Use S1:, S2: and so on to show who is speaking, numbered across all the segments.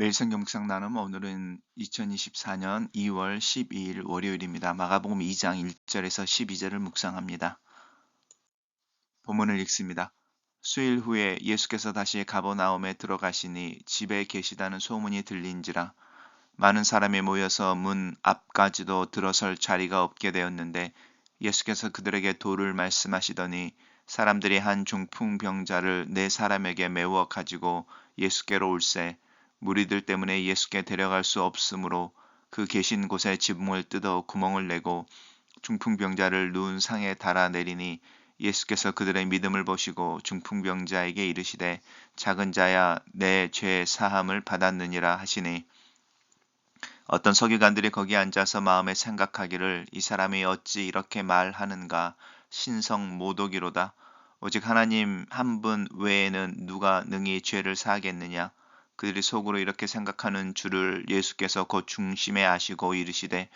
S1: 매일 성경 묵상 나눔 오늘은 2024년 2월 12일 월요일입니다. 마가복음 2장 1절에서 12절을 묵상합니다. 본문을 읽습니다. 수일 후에 예수께서 다시 가버나움에 들어가시니 집에 계시다는 소문이 들린지라 많은 사람이 모여서 문 앞까지도 들어설 자리가 없게 되었는데 예수께서 그들에게 도를 말씀하시더니 사람들이 한 중풍병자를 네 사람에게 메워 가지고 예수께로 올세 무리들 때문에 예수께 데려갈 수 없으므로 그 계신 곳에 지붕을 뜯어 구멍을 내고 중풍병자를 누운 상에 달아 내리니 예수께서 그들의 믿음을 보시고 중풍병자에게 이르시되 작은 자야 내 죄 사함을 받았느니라 하시니 어떤 서기관들이 거기 앉아서 마음에 생각하기를 이 사람이 어찌 이렇게 말하는가 신성 모독이로다. 오직 하나님 한 분 외에는 누가 능히 죄를 사하겠느냐. 그들이 속으로 이렇게 생각하는 줄을 예수께서 곧 중심에 아시고 이르시되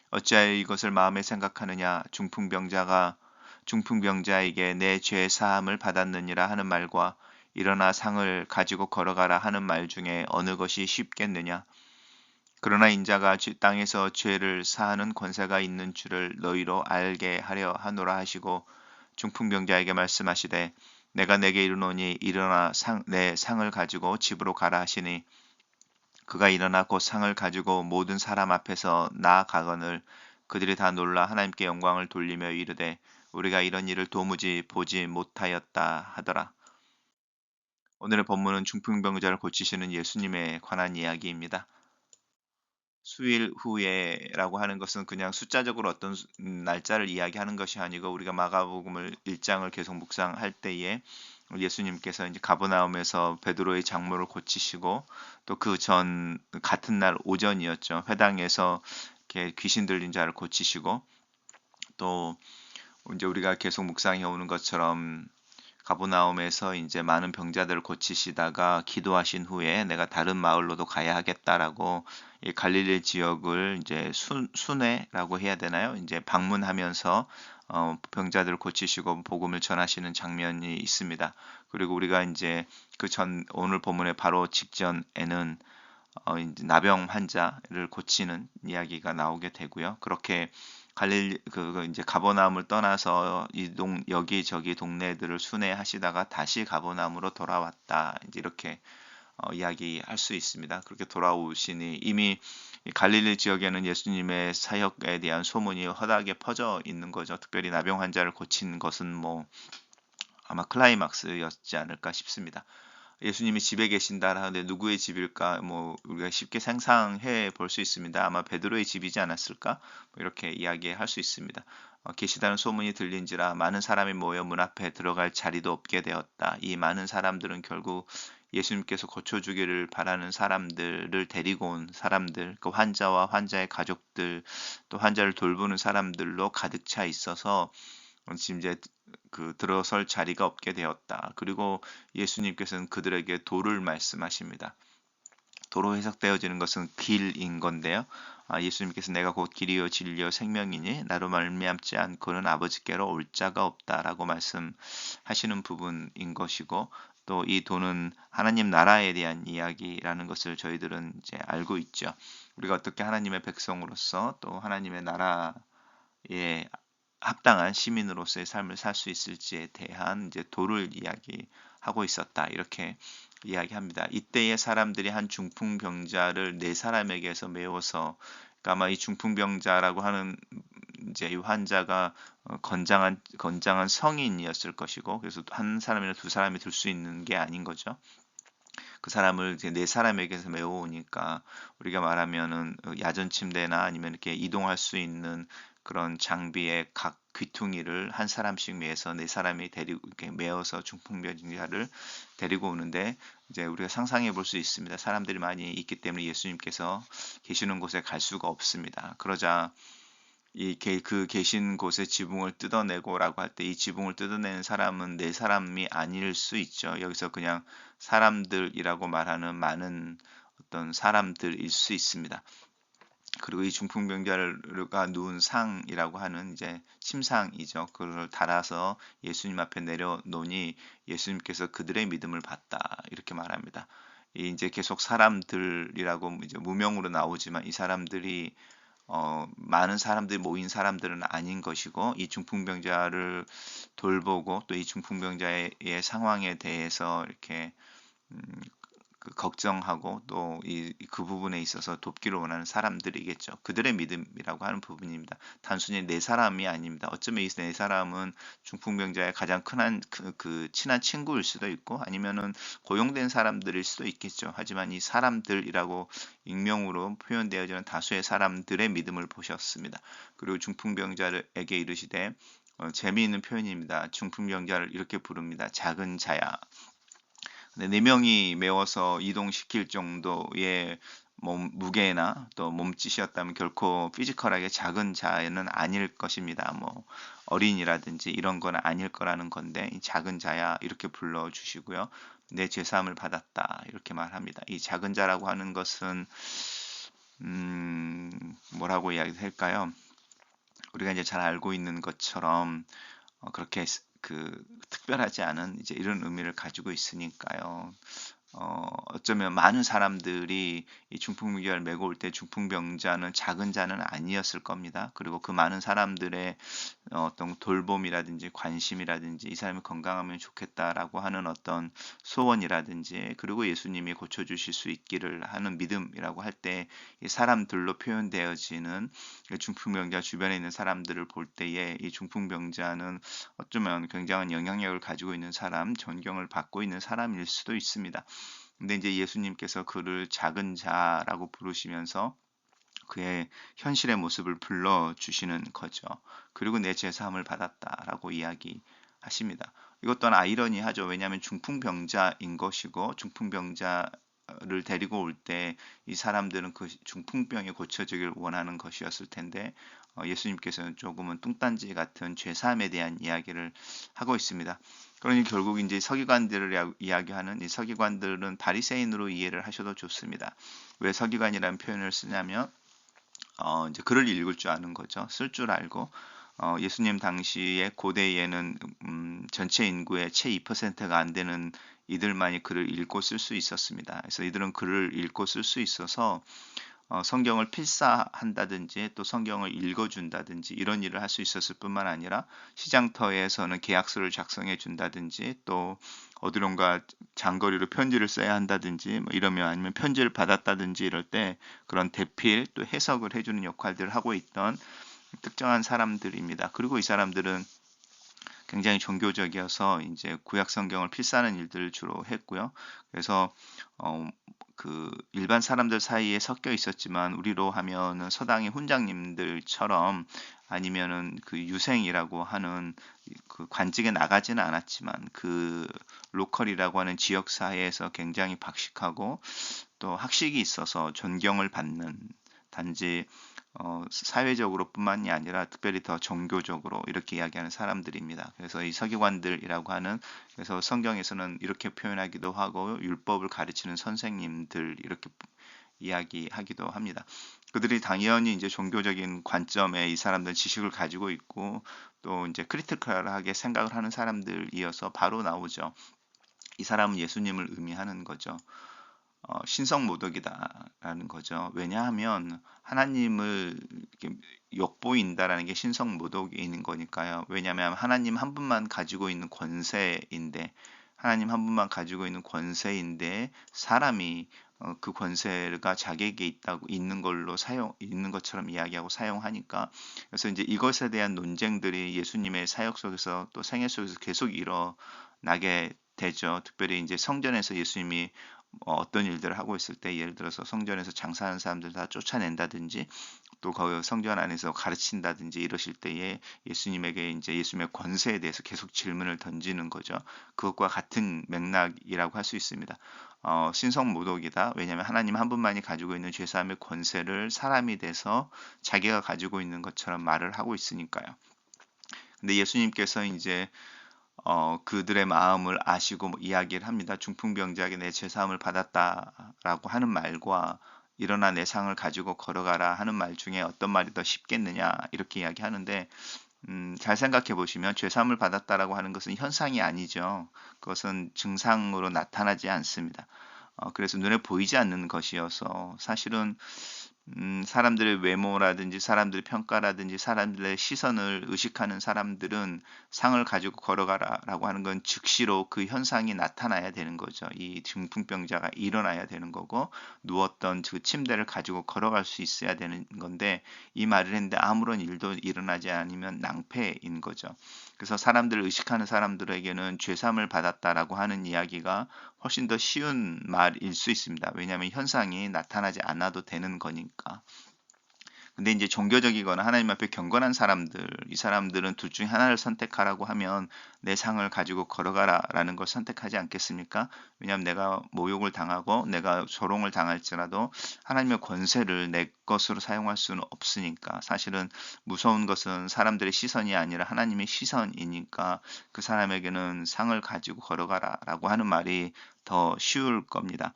S1: 어찌하여 이것을 마음에 생각하느냐. 중풍병자에게 내 죄 사함을 받았느니라 하는 말과 일어나 상을 가지고 걸어가라 하는 말 중에 어느 것이 쉽겠느냐. 그러나 인자가 땅에서 죄를 사하는 권세가 있는 줄을 너희로 알게 하려 하노라 하시고 중풍병자에게 말씀하시되 내가 내게 이르노니 일어나 내 상을 가지고 집으로 가라 하시니 그가 일어나 곧 상을 가지고 모든 사람 앞에서 나아가거늘 그들이 다 놀라 하나님께 영광을 돌리며 이르되 우리가 이런 일을 도무지 보지 못하였다 하더라. 오늘의 본문은 중풍병자를 고치시는 예수님에 관한 이야기입니다. 수일 후에라고 하는 것은 그냥 숫자적으로 어떤 날짜를 이야기하는 것이 아니고 우리가 마가복음을 1장을 계속 묵상할 때에 예수님께서 이제 가버나움에서 베드로의 장모를 고치시고 또 그 전 같은 날 오전이었죠. 회당에서 이렇게 귀신 들린 자를 고치시고 또 이제 우리가 계속 묵상해 오는 것처럼 가버나움에서 이제 많은 병자들을 고치시다가 기도하신 후에 내가 다른 마을로도 가야 하겠다라고 이 갈릴리 지역을 이제 순회라고 해야 되나요? 이제 방문하면서 병자들을 고치시고 복음을 전하시는 장면이 있습니다. 그리고 우리가 이제 그 전 오늘 본문의 바로 직전에는 이제 나병 환자를 고치는 이야기가 나오게 되고요. 그렇게 이제 가버나움을 떠나서 여기저기 동네들을 순회하시다가 다시 가버나움으로 돌아왔다. 이제 이렇게 이야기할 수 있습니다. 그렇게 돌아오시니 이미 이 갈릴리 지역에는 예수님의 사역에 대한 소문이 허다하게 퍼져 있는 거죠. 특별히 나병 환자를 고친 것은 뭐 아마 클라이막스였지 않을까 싶습니다. 예수님이 집에 계신다 하는데 누구의 집일까? 뭐 우리가 쉽게 상상해 볼 수 있습니다. 아마 베드로의 집이지 않았을까? 뭐 이렇게 이야기할 수 있습니다. 계시다는 소문이 들린지라 많은 사람이 모여 문 앞에 들어갈 자리도 없게 되었다. 이 많은 사람들은 결국 예수님께서 고쳐주기를 바라는 사람들을 데리고 온 사람들, 그 환자와 환자의 가족들, 또 환자를 돌보는 사람들로 가득 차 있어서 지금 이제 그 들어설 자리가 없게 되었다. 그리고 예수님께서는 그들에게 도를 말씀하십니다. 도로 해석되어지는 것은 길인 건데요. 예수님께서 내가 곧 길이요 진리요 생명이니 나로 말미암지 않고는 아버지께로 올 자가 없다라고 말씀하시는 부분인 것이고 또 이 도는 하나님 나라에 대한 이야기라는 것을 저희들은 이제 알고 있죠. 우리가 어떻게 하나님의 백성으로서 또 하나님의 나라에 합당한 시민으로서의 삶을 살 수 있을지에 대한 이제 도를 이야기하고 있었다. 이렇게 이야기합니다. 이때의 사람들이 한 중풍병자를 네 사람에게서 메워서 그러니까 아마 이 중풍병자라고 하는 이제 이 환자가 건장한 성인이었을 것이고 그래서 한 사람이나 두 사람이 들 수 있는 게 아닌 거죠. 그 사람을 이제 네 사람에게서 메워오니까 우리가 말하면은 야전 침대나 아니면 이렇게 이동할 수 있는 그런 장비의 각 귀퉁이를 한 사람씩 매서 네 사람이 데리고 이렇게 메어서 중풍병자를 데리고 오는데 이제 우리가 상상해 볼 수 있습니다. 사람들이 많이 있기 때문에 예수님께서 계시는 곳에 갈 수가 없습니다. 그러자 그 계신 곳에 지붕을 뜯어내고라고 할 때 이 지붕을 뜯어내는 사람은 네 사람이 아닐 수 있죠. 여기서 그냥 사람들이라고 말하는 많은 어떤 사람들일 수 있습니다. 그리고 이 중풍병자가 누운 상이라고 하는 이제 침상이죠. 그걸 달아서 예수님 앞에 내려놓으니 예수님께서 그들의 믿음을 봤다. 이렇게 말합니다. 이제 계속 사람들이라고 이제 무명으로 나오지만 이 사람들이 많은 사람들이 모인 사람들은 아닌 것이고 이 중풍병자를 돌보고 또 이 중풍병자의 상황에 대해서 이렇게 음 걱정하고 또 그 부분에 있어서 돕기를 원하는 사람들이겠죠. 그들의 믿음이라고 하는 부분입니다. 단순히 네 사람이 아닙니다. 어쩌면 이 네 사람은 중풍병자의 가장 친한 친구일 수도 있고 아니면은 고용된 사람들일 수도 있겠죠. 하지만 이 사람들이라고 익명으로 표현되어지는 다수의 사람들의 믿음을 보셨습니다. 그리고 중풍병자에게 이르시되 재미있는 표현입니다. 중풍병자를 이렇게 부릅니다. 작은 자야. 네, 4명이 메워서 이동시킬 정도의 무게나 또 몸짓이었다면 결코 피지컬하게 작은 자는 아닐 것입니다. 뭐 어린이라든지 이런 건 아닐 거라는 건데 이 작은 자야 이렇게 불러 주시고요. 내 죄사함을 받았다 이렇게 말합니다. 이 작은 자라고 하는 것은 뭐라고 이야기할까요? 우리가 이제 잘 알고 있는 것처럼 그렇게 특별하지 않은 이제 이런 의미를 가지고 있으니까요. 어쩌면 많은 사람들이 이 중풍병자를 메고 올 때 중풍병자는 작은 자는 아니었을 겁니다. 그리고 그 많은 사람들의 어떤 돌봄이라든지 관심이라든지 이 사람이 건강하면 좋겠다라고 하는 어떤 소원이라든지 그리고 예수님이 고쳐주실 수 있기를 하는 믿음이라고 할 때 이 사람들로 표현되어지는 중풍병자 주변에 있는 사람들을 볼 때에 이 중풍병자는 어쩌면 굉장한 영향력을 가지고 있는 사람, 존경을 받고 있는 사람일 수도 있습니다. 근데 이제 예수님께서 그를 작은 자라고 부르시면서 그의 현실의 모습을 불러주시는 거죠. 그리고 내 제사함을 받았다라고 이야기하십니다. 이것 또한 아이러니하죠. 왜냐하면 중풍병자인 것이고 중풍병자를 데리고 올 때 이 사람들은 그 중풍병이 고쳐지길 원하는 것이었을 텐데 예수님께서는 조금은 뚱딴지 같은 죄사함에 대한 이야기를 하고 있습니다. 그러니 결국 이제 서기관들을 이야기하는 이 서기관들은 바리새인으로 이해를 하셔도 좋습니다. 왜 서기관이라는 표현을 쓰냐면 이제 글을 읽을 줄 아는 거죠. 쓸 줄 알고 예수님 당시에 고대에는 전체 인구의 채 2%가 안 되는 이들만이 글을 읽고 쓸 수 있었습니다. 그래서 이들은 글을 읽고 쓸 수 있어서 성경을 필사한다든지 또 성경을 읽어준다든지 이런 일을 할 수 있었을 뿐만 아니라 시장터에서는 계약서를 작성해 준다든지 또 어디론가 장거리로 편지를 써야 한다든지 뭐 이러면 아니면 편지를 받았다든지 이럴 때 그런 대필 또 해석을 해주는 역할들을 하고 있던 특정한 사람들입니다. 그리고 이 사람들은 굉장히 종교적이어서 이제 구약 성경을 필사하는 일들을 주로 했고요. 그래서 어, 그 일반 사람들 사이에 섞여 있었지만 우리로 하면은 서당의 훈장님들처럼 아니면은 그 유생이라고 하는 그 관직에 나가지는 않았지만 그 로컬이라고 하는 지역 사회에서 굉장히 박식하고 또 학식이 있어서 존경을 받는 단지 사회적으로뿐만이 아니라 특별히 더 종교적으로 이렇게 이야기하는 사람들입니다. 그래서 이 서기관들이라고 하는 그래서 성경에서는 이렇게 표현하기도 하고 율법을 가르치는 선생님들 이렇게 이야기하기도 합니다. 그들이 당연히 이제 종교적인 관점에 이 사람들 지식을 가지고 있고 또 이제 크리티컬하게 생각을 하는 사람들이어서 바로 나오죠. 이 사람은 예수님을 의미하는 거죠. 신성모독이다라는 거죠. 왜냐하면 하나님을 이렇게 욕보인다라는 게 신성모독인 거니까요. 왜냐하면 하나님 한 분만 가지고 있는 권세인데 하나님 한 분만 가지고 있는 권세인데 사람이 그 권세가 자기에게 있는 걸로 있는 것처럼 이야기하고 사용하니까 그래서 이제 이것에 대한 논쟁들이 예수님의 사역 속에서 또 생애 속에서 계속 일어나게 되죠. 특별히 이제 성전에서 예수님이 어떤 일들을 하고 있을 때 예를 들어서 성전에서 장사하는 사람들 다 쫓아낸다든지 또 그 성전 안에서 가르친다든지 이러실 때에 예수님에게 이제 예수님의 권세에 대해서 계속 질문을 던지는 거죠. 그것과 같은 맥락이라고 할 수 있습니다. 신성모독이다. 왜냐하면 하나님 한 분만이 가지고 있는 죄사함의 권세를 사람이 돼서 자기가 가지고 있는 것처럼 말을 하고 있으니까요. 근데 예수님께서 이제 그들의 마음을 아시고 뭐 이야기를 합니다. 중풍병자에게 내 죄사함을 받았다라고 하는 말과 일어나 내 상을 가지고 걸어가라 하는 말 중에 어떤 말이 더 쉽겠느냐 이렇게 이야기하는데 잘 생각해 보시면 죄사함을 받았다라고 하는 것은 현상이 아니죠. 그것은 증상으로 나타나지 않습니다. 그래서 눈에 보이지 않는 것이어서 사실은 사람들의 외모라든지 사람들의 평가라든지 사람들의 시선을 의식하는 사람들은 상을 가지고 걸어가라라고 하는 건 즉시로 그 현상이 나타나야 되는 거죠. 이 중풍병자가 일어나야 되는 거고 누웠던 그 침대를 가지고 걸어갈 수 있어야 되는 건데 이 말을 했는데 아무런 일도 일어나지 않으면 낭패인 거죠. 그래서 사람들을 의식하는 사람들에게는 죄사함을 받았다라고 하는 이야기가 훨씬 더 쉬운 말일 수 있습니다. 왜냐하면 현상이 나타나지 않아도 되는 거니까. 근데 이제 종교적이거나 하나님 앞에 경건한 사람들, 이 사람들은 둘 중에 하나를 선택하라고 하면 내 상을 가지고 걸어가라라는 걸 선택하지 않겠습니까? 왜냐하면 내가 모욕을 당하고 내가 조롱을 당할지라도 하나님의 권세를 내 것으로 사용할 수는 없으니까 사실은 무서운 것은 사람들의 시선이 아니라 하나님의 시선이니까 그 사람에게는 상을 가지고 걸어가라라고 하는 말이 더 쉬울 겁니다.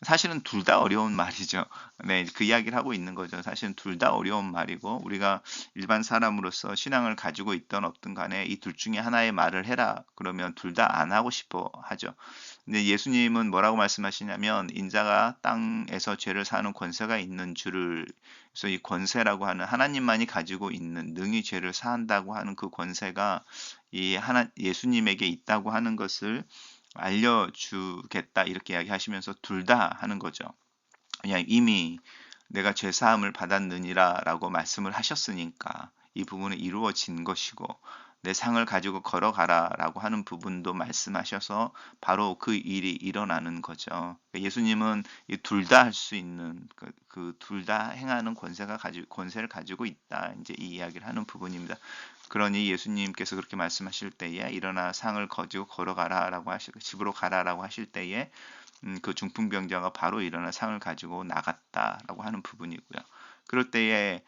S1: 사실은 둘 다 어려운 말이죠. 네, 그 이야기를 하고 있는 거죠. 사실은 둘 다 어려운 말이고 우리가 일반 사람으로서 신앙을 가지고 있든 없든 간에 이 둘 중에 하나의 말을 해라. 그러면 둘 다 안 하고 싶어 하죠. 근데 예수님은 뭐라고 말씀하시냐면 인자가 땅에서 죄를 사는 권세가 있는 줄을 그래서 이 권세라고 하는 하나님만이 가지고 있는 능히 죄를 사한다고 하는 그 권세가 이 하나 예수님에게 있다고 하는 것을 알려주겠다 이렇게 이야기하시면서 둘 다 하는 거죠. 그냥 이미 내가 죄 사함을 받았느니라라고 말씀을 하셨으니까 이 부분은 이루어진 것이고 내 상을 가지고 걸어가라라고 하는 부분도 말씀하셔서 바로 그 일이 일어나는 거죠. 예수님은 둘 다 할 수 있는 그 둘 다 행하는 권세를 가지고 있다. 이제 이 이야기를 하는 부분입니다. 그러니 예수님께서 그렇게 말씀하실 때에 일어나 상을 가지고 걸어가라라고 집으로 가라라고 하실 때에 그 중풍병자가 바로 일어나 상을 가지고 나갔다라고 하는 부분이고요. 그럴 때에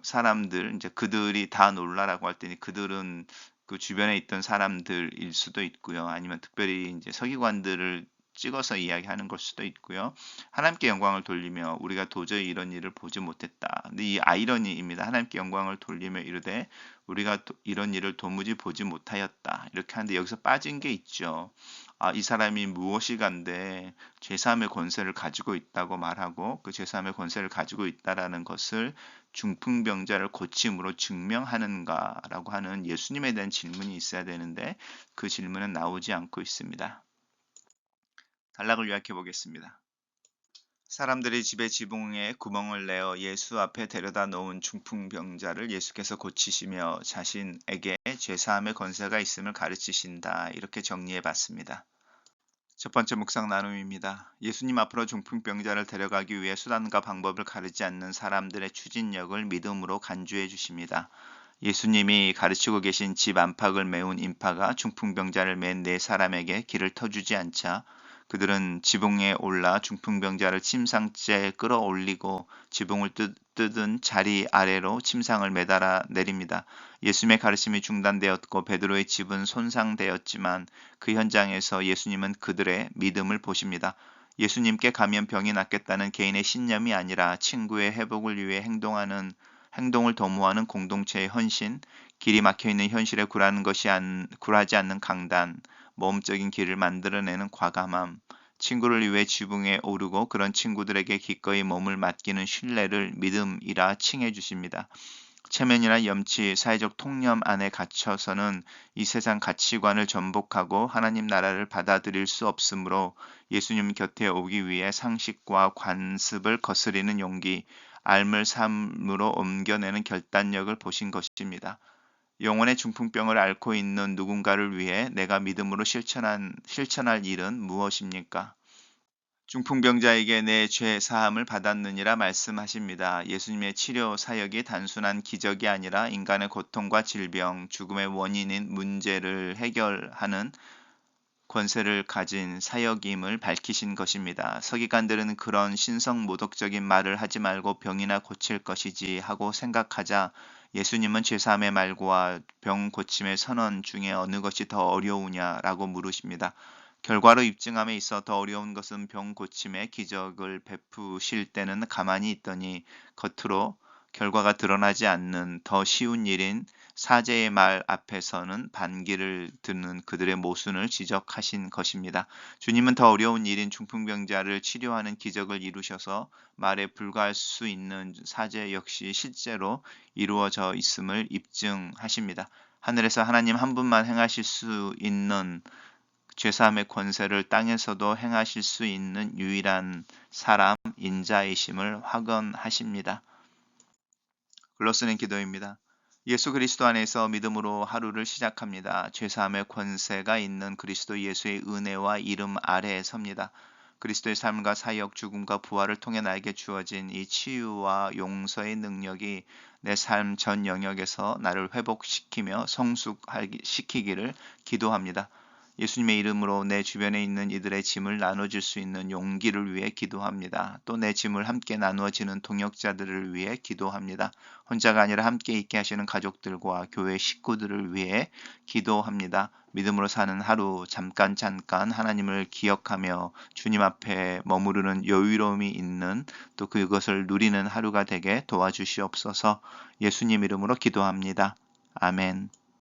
S1: 사람들 이제 그들이 다 놀라라고 할 때니 그들은 그 주변에 있던 사람들일 수도 있고요. 아니면 특별히 이제 서기관들을 찍어서 이야기하는 걸 수도 있고요. 하나님께 영광을 돌리며 우리가 도저히 이런 일을 보지 못했다. 근데 이 아이러니입니다. 하나님께 영광을 돌리며 이르되 우리가 이런 일을 도무지 보지 못하였다. 이렇게 하는데 여기서 빠진 게 있죠. 이 사람이 무엇이간데 제3의 권세를 가지고 있다고 말하고 그 제3의 권세를 가지고 있다라는 것을 중풍병자를 고침으로 증명하는가라고 하는 예수님에 대한 질문이 있어야 되는데 그 질문은 나오지 않고 있습니다. 단락을 요약해 보겠습니다. 사람들이 집의 지붕에 구멍을 내어 예수 앞에 데려다 놓은 중풍병자를 예수께서 고치시며 자신에게 죄사함의 권세가 있음을 가르치신다. 이렇게 정리해 봤습니다. 첫 번째 묵상 나눔입니다. 예수님 앞으로 중풍병자를 데려가기 위해 수단과 방법을 가르지 않는 사람들의 추진력을 믿음으로 간주해 주십니다. 예수님이 가르치고 계신 집 안팎을 메운 인파가 중풍병자를 맨 네 사람에게 길을 터주지 않자 그들은 지붕에 올라 중풍병자를 침상째에 끌어올리고 지붕을 뜯은 자리 아래로 침상을 매달아 내립니다. 예수님의 가르침이 중단되었고 베드로의 집은 손상되었지만 그 현장에서 예수님은 그들의 믿음을 보십니다. 예수님께 가면 병이 낫겠다는 개인의 신념이 아니라 친구의 회복을 위해 행동을 도모하는 공동체의 헌신, 길이 막혀 있는 현실에 굴하지 않는 강단, 모험적인 길을 만들어내는 과감함, 친구를 위해 지붕에 오르고 그런 친구들에게 기꺼이 몸을 맡기는 신뢰를 믿음이라 칭해 주십니다. 체면이나 염치, 사회적 통념 안에 갇혀서는 이 세상 가치관을 전복하고 하나님 나라를 받아들일 수 없으므로 예수님 곁에 오기 위해 상식과 관습을 거스리는 용기, 삶을 삶으로 옮겨내는 결단력을 보신 것입니다. 영혼의 중풍병을 앓고 있는 누군가를 위해 내가 믿음으로 실천할 일은 무엇입니까? 중풍병자에게 내 죄 사함을 받았느니라 말씀하십니다. 예수님의 치료 사역이 단순한 기적이 아니라 인간의 고통과 질병, 죽음의 원인인 문제를 해결하는 권세를 가진 사역임을 밝히신 것입니다. 서기관들은 그런 신성모독적인 말을 하지 말고 병이나 고칠 것이지 하고 생각하자 예수님은 제3의 말과 병 고침의 선언 중에 어느 것이 더 어려우냐라고 물으십니다. 결과로 입증함에 있어 더 어려운 것은 병 고침의 기적을 베푸실 때는 가만히 있더니 겉으로 결과가 드러나지 않는 더 쉬운 일인 사제의 말 앞에서는 반기를 드는 그들의 모순을 지적하신 것입니다. 주님은 더 어려운 일인 중풍병자를 치료하는 기적을 이루셔서 말에 불과할 수 있는 사제 역시 실제로 이루어져 있음을 입증하십니다. 하늘에서 하나님 한 분만 행하실 수 있는 죄사함의 권세를 땅에서도 행하실 수 있는 유일한 사람 인자이심을 확언하십니다. 글로스는 기도입니다. 예수 그리스도 안에서 믿음으로 하루를 시작합니다. 죄사함의 권세가 있는 그리스도 예수의 은혜와 이름 아래에 섭니다. 그리스도의 삶과 사역, 죽음과 부활을 통해 나에게 주어진 이 치유와 용서의 능력이 내 삶 전 영역에서 나를 회복시키며 성숙시키기를 기도합니다. 예수님의 이름으로 내 주변에 있는 이들의 짐을 나눠줄 수 있는 용기를 위해 기도합니다. 또 내 짐을 함께 나누어지는 동역자들을 위해 기도합니다. 혼자가 아니라 함께 있게 하시는 가족들과 교회 식구들을 위해 기도합니다. 믿음으로 사는 하루 잠깐 하나님을 기억하며 주님 앞에 머무르는 여유로움이 있는 또 그것을 누리는 하루가 되게 도와주시옵소서. 예수님 이름으로 기도합니다. 아멘.